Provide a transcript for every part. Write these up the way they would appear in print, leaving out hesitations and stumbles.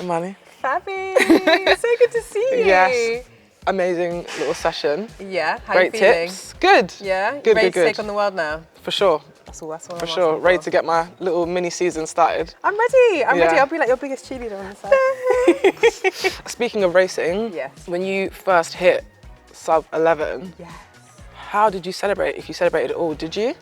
Imani. Fabby, so good to see you. Yes, amazing little session. Yeah, how Great you feeling? tips. Good. Yeah, Good, ready good, to take on the world now? For sure. That's all For sure. Ready to get my little mini season started. I'm ready. I'm ready. I'll be like your biggest cheerleader on the side. Speaking of racing, Yes. when you first hit sub 11, Yes. how did you celebrate? If you celebrated at all, did you?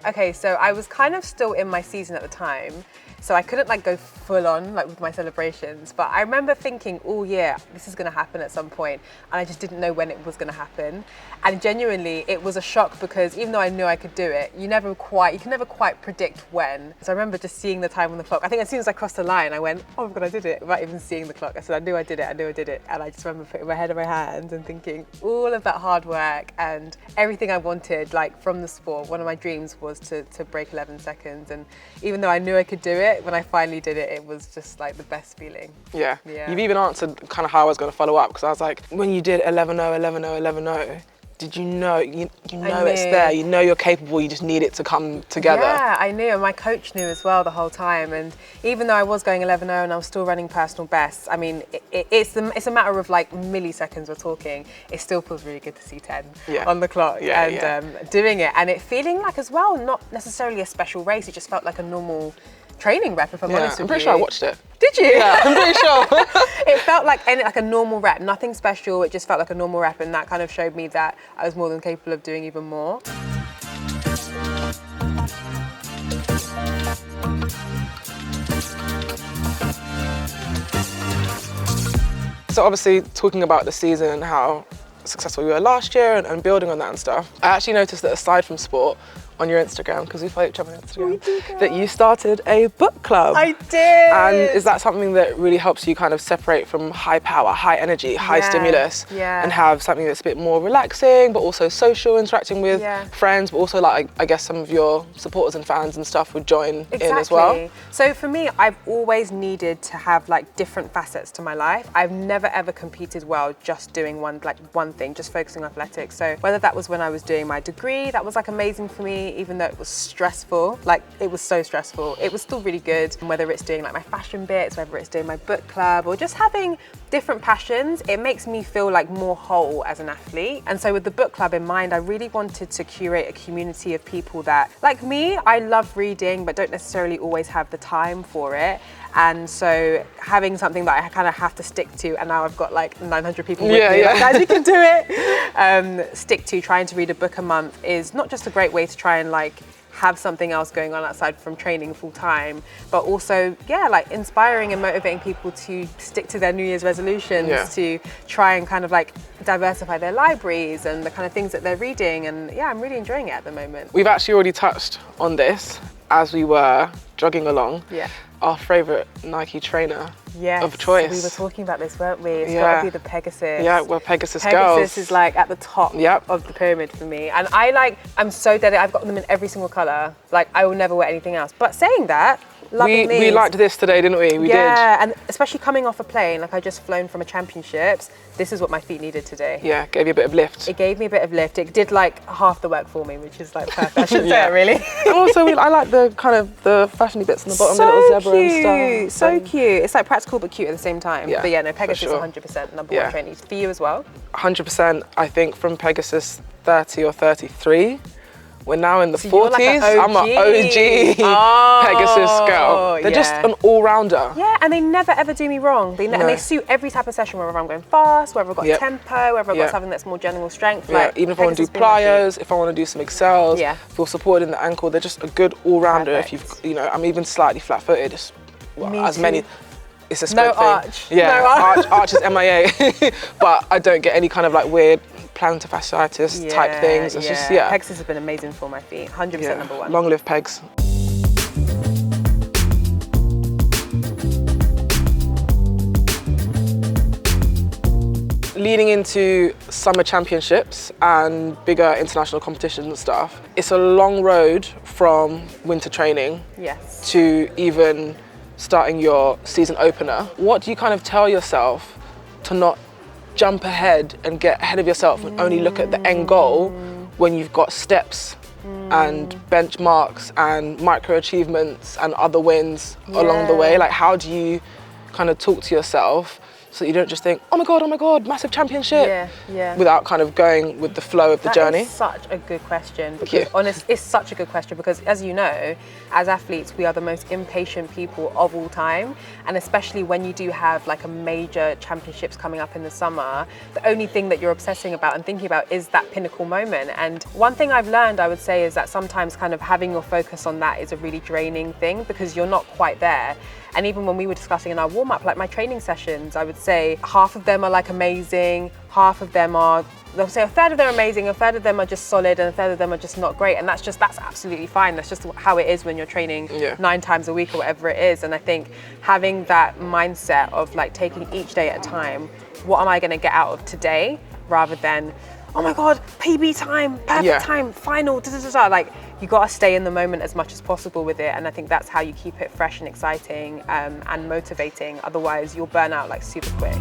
Okay, so I was kind of still in my season at the time, so I couldn't like go full on like with my celebrations, but I remember thinking, oh yeah, this is gonna happen at some point, and I just didn't know when it was gonna happen. And genuinely, it was a shock because even though I knew I could do it, you can never quite predict when. So I remember just seeing the time on the clock. I think as soon as I crossed the line, I went, oh my God, I did it, without even seeing the clock. I said, I knew I did it. And I just remember putting my head in my hands and thinking all of that hard work and everything I wanted, like from the sport. One of my dreams was to break 11 seconds. And even though I knew I could do it, when I finally did it, it was just like the best feeling. Yeah. Yeah. You've even answered kind of how I was going to follow up, because I was like, when you did 11-0, 11-0, 11-0, did you know, you know it's there, you know you're capable, you just need it to come together. Yeah, I knew, and my coach knew as well the whole time. And even though I was going 11-0 and I was still running personal bests, I mean, it's a matter of like milliseconds we're talking. It still feels really good to see 10 on the clock and doing it. And it feeling like as well, not necessarily a special race, it just felt like a normal training rep, if I'm honest with you. I'm pretty sure I watched it. Did you? Yeah, I'm pretty sure. It felt like a normal rep, nothing special. It just felt like a normal rep, and that kind of showed me that I was more than capable of doing even more. So obviously talking about the season and how successful we were last year and building on that and stuff, I actually noticed that aside from sport, on your Instagram, because we follow each other on Instagram, that you started a book club. I did. And is that something that really helps you kind of separate from high power, high energy, high stimulus, and have something that's a bit more relaxing, but also social, interacting with friends, but also like, I guess some of your supporters and fans and stuff would join in as well? So for me, I've always needed to have like different facets to my life. I've never ever competed well just doing one thing, just focusing on athletics. So whether that was when I was doing my degree, that was like amazing for me, even though it was stressful, like it was so stressful, it was still really good. And whether it's doing like my fashion bits, whether it's doing my book club, or just having different passions, it makes me feel like more whole as an athlete. And so with the book club in mind, I really wanted to curate a community of people that, like me, I love reading, but don't necessarily always have the time for it. And so having something that I kind of have to stick to, and now I've got like 900 people with me, like, guys, you can do it. Stick to trying to read a book a month is not just a great way to try and like have something else going on outside from training full time, but also, like inspiring and motivating people to stick to their New Year's resolutions, to try and kind of like diversify their libraries and the kind of things that they're reading. And I'm really enjoying it at the moment. We've actually already touched on this as we were jogging along. Our favourite Nike trainer of choice. We were talking about this, weren't we? It's got to be the Pegasus. Yeah, we're Pegasus girls. Pegasus is like at the top of the pyramid for me. And I'm so dedicated. I've got them in every single colour. Like I will never wear anything else. But saying that, we liked this today, didn't we? We did. Yeah, and especially coming off a plane, like I just flown from a championships, this is what my feet needed today. Yeah, gave you a bit of lift. It gave me a bit of lift. It did like half the work for me, which is like perfect. I shouldn't say it really. And also, I like the kind of the fashiony bits on the bottom, the little zebra and stuff. So cute. It's like practical but cute at the same time. Yeah, but no, Pegasus is 100% number one training. For you as well? 100%, I think from Pegasus 30 or 33. We're now in the 40s. Like I'm an OG Pegasus girl. They're just an all-rounder. Yeah, and they never ever do me wrong. And they suit every type of session, whether I'm going fast, whether I've got tempo, whether I've got something that's more general strength. Like, even if I want to do pliers, if I want to do some excels, feel supported in the ankle, they're just a good all-rounder. If you've, I'm even slightly flat-footed. It's a spread thing. Arch. Yeah, no arch. Arch is MIA. But I don't get any kind of like weird plantar fasciitis type things. It's just, Pegasus has been amazing for my feet. 100% number one. Long live Pegs. Leading into summer championships and bigger international competitions and stuff, it's a long road from winter training to even starting your season opener. What do you kind of tell yourself to not jump ahead and get ahead of yourself and only look at the end goal when you've got steps and benchmarks and micro achievements and other wins along the way? Like, how do you kind of talk to yourself so that you don't just think, oh my God, massive championship. Yeah. Without kind of going with the flow of the journey. That is such a good question. Because it's such a good question because, as you know, as athletes, we are the most impatient people of all time. And especially when you do have like a major championships coming up in the summer, the only thing that you're obsessing about and thinking about is that pinnacle moment. And one thing I've learned, I would say, is that sometimes kind of having your focus on that is a really draining thing because you're not quite there. And even when we were discussing in our warm-up, like my training sessions, I would say half of them are like amazing, half of them are, they'll say a third of them are amazing, a third of them are just solid, and a third of them are just not great. And that's absolutely fine. That's just how it is when you're training 9 times a week or whatever it is. And I think having that mindset of like taking each day at a time, what am I gonna get out of today, rather than, oh my God, PB time, perfect time, final, like, you gotta stay in the moment as much as possible with it. And I think that's how you keep it fresh and exciting and motivating. Otherwise, you'll burn out like super quick.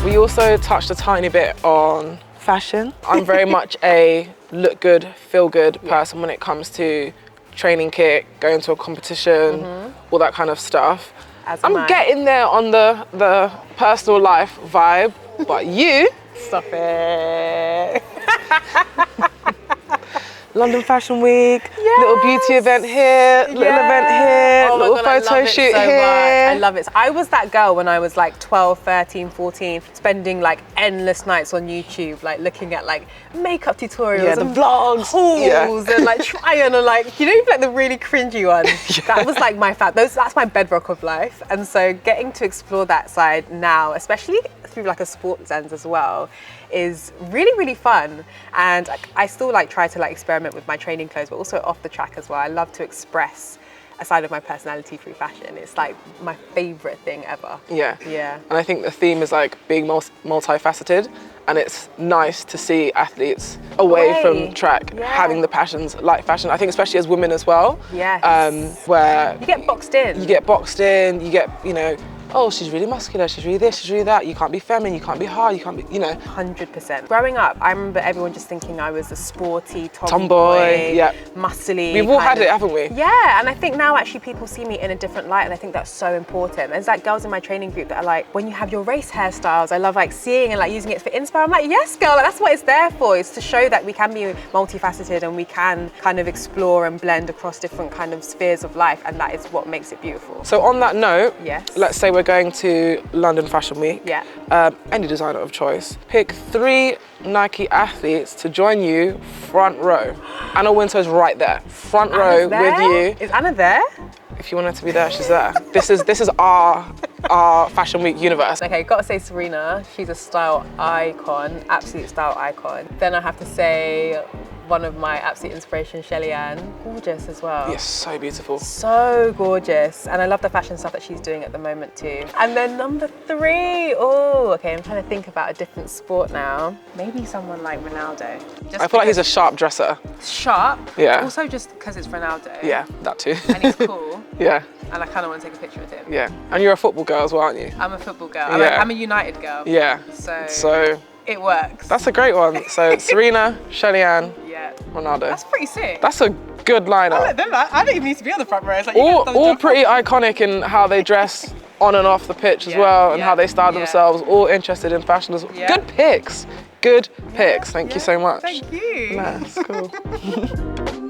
We also touched a tiny bit on fashion. I'm very much a look good, feel good person when it comes to training kit, going to a competition, all that kind of stuff. I'm getting there on the personal life vibe, but you... Stop it. London Fashion Week, little beauty event here, little event here, little photo shoot here. I love it. I was that girl when I was like 12, 13, 14, spending like endless nights on YouTube, like looking at like makeup tutorials and vlogs, hauls and like trying to like, you know, like the really cringy ones. That was like my that's my bedrock of life. And so getting to explore that side now, especially through like a sports lens as well, is really, really fun. And I still like try to like experiment with my training clothes, but also off the track as well. I love to express a side of my personality through fashion. It's like my favorite thing ever. Yeah. And I think the theme is like being multifaceted, and it's nice to see athletes away from track having the passions like fashion. I think especially as women as well. Where you get boxed in. You get, you know, oh, she's really muscular, she's really this, she's really that. You can't be feminine, you can't be hard, you can't be, you know. 100%. Growing up, I remember everyone just thinking I was a sporty tomboy, muscly. We've all had it, haven't we? Yeah, and I think now actually people see me in a different light, and I think that's so important. There's like girls in my training group that are like, when you have your race hairstyles, I love like seeing and like using it for inspo. I'm like, yes, girl, like, that's what it's there for. It's to show that we can be multifaceted and we can kind of explore and blend across different kind of spheres of life, and that is what makes it beautiful. So on that note, let's say we're going to London Fashion Week. Any designer of choice. Pick 3 Nike athletes to join you front row. Anna Wintour's right there, front row with you. Is Anna there? If you want her to be there, she's there. This is our Fashion Week universe. Okay, gotta say Serena. She's a style icon, absolute style icon. Then I have to say one of my absolute inspirations, Shelly-Ann. Gorgeous as well. Yes, so beautiful. So gorgeous. And I love the fashion stuff that she's doing at the moment too. And then number 3, okay, I'm trying to think about a different sport now. Maybe someone like Ronaldo. I feel like he's a sharp dresser. Sharp? Yeah. Also just because it's Ronaldo. Yeah, that too. And he's cool. Yeah. And I kind of want to take a picture with him. Yeah. And you're a football girl as well, aren't you? I'm a football girl. I'm a United girl. Yeah. So it works. That's a great one. So Serena, Shelly-Ann, Ronaldo. That's pretty sick. That's a good lineup. I don't even need to be on the front row. It's like all pretty iconic in how they dress on and off the pitch as well, and how they style themselves, all interested in fashion as well. Good picks. Good picks. Thank you so much. Thank you. Nice, cool.